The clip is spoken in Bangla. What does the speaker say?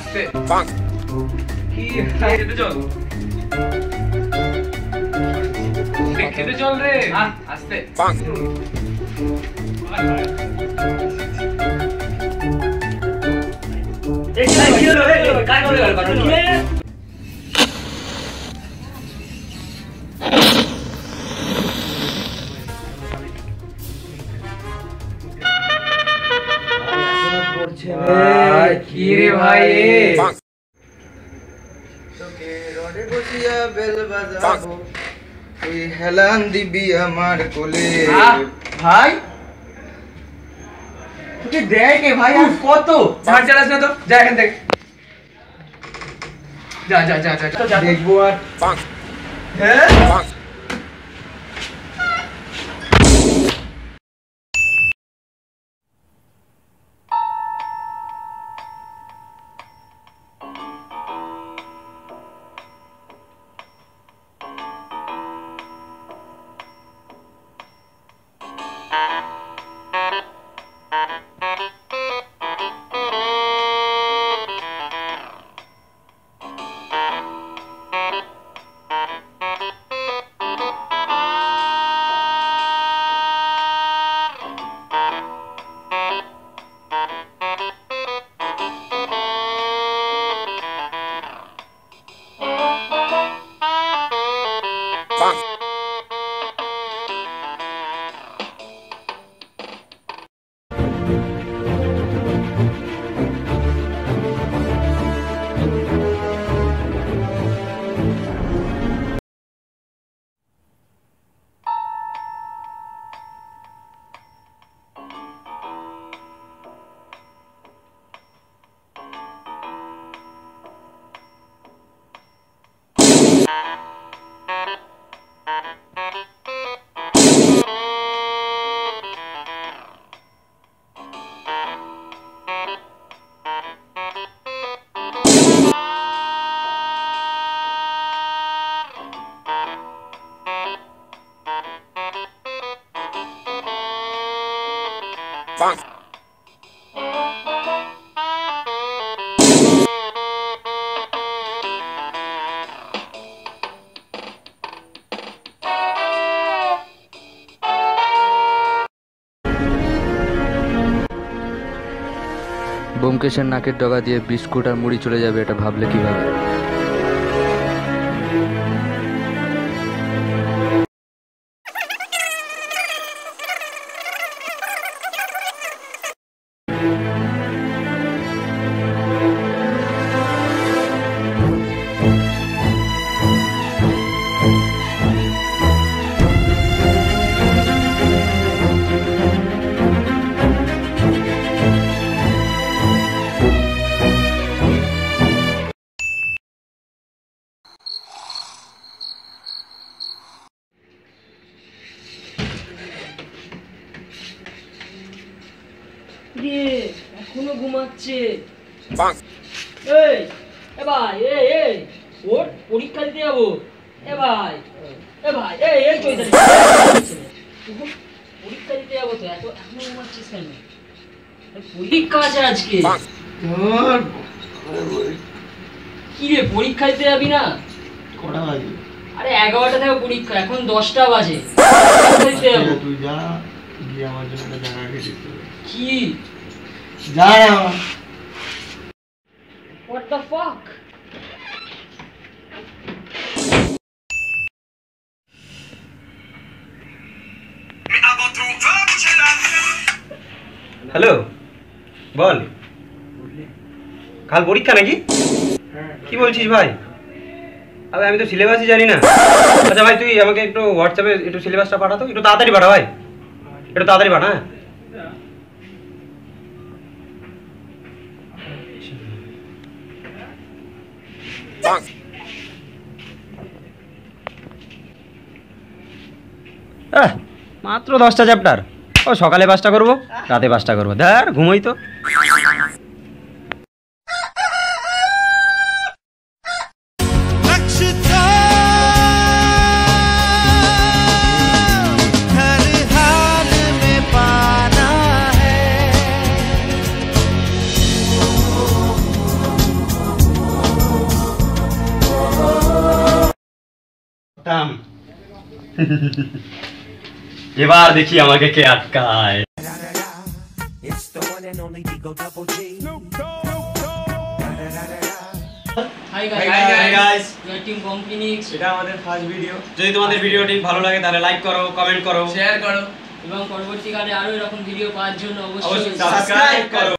আস্তে কি খেতে চল খেতে চল রে আস্তে কি রে ভাই তোকে রডে বসিয়া বেল বাজাবো তুই হেলান দিবি আমার কোলে ভাই তোকে দেয় কে ভাই আর কত ছাড় চালাস না তো যা এখান থেকে যা যা যা যা দেখবো আর হ্যাঁ ব্যোমকেশের নাকের ডগা দিয়ে বিস্কুট আর মুড়ি চলে যাবে, এটা ভাবলে কিভাবে? এখনো ঘুমাচ্ছে। এই এ ভাই এই ওর পরীক্ষা দিতে যাবো। এ ভাই এই চৈতালি পরীক্ষা দিতে যাবো তো, এখনো ঘুমাচ্ছিস কেন? পরীক্ষা আছে আজকে। কি রে পরীক্ষা দিতে যাবি না? কটা বাজে? আরে 11টা থেকে পরীক্ষা, এখন 10টা বাজে। তুই যা গিয়ে আমার জন্য একটা জায়গা রেখে দিতে হবে। কি যা না। What the fuck? হ্যালো বল, কাল পরীক্ষা নাকি? কি বলছিস ভাই? আরে আমি তো সিলেবাসই জানি না। আচ্ছা ভাই তুই আমাকে একটু হোয়াটসঅ্যাপে একটু সিলেবাসটা পাঠাতো, একটু তাড়াতাড়ি পাঠা ভাই, একটু তাড়াতাড়ি পাঠা। হ্যাঁ মাত্র 10টা চ্যাপ্টার, ও সকালে 5টা করবো, রাতে 5টা করবো, ধর ঘুমোই তো। পারতাম। এবার দেখি আমাকে কে আটকায়। Hi Hi guys. টিম কম্পিনিক্স। এটা আমাদের ফার্স্ট ভিডিও। যদি তোমাদের ভিডিওটি ভালো লাগে তাহলে লাইক করো, কমেন্ট করো, শেয়ার করো এবং পরবর্তীকালে আরো এরকম ভিডিও পাওয়ার জন্য অবশ্যই অবশ্যই সাবস্ক্রাইব করো।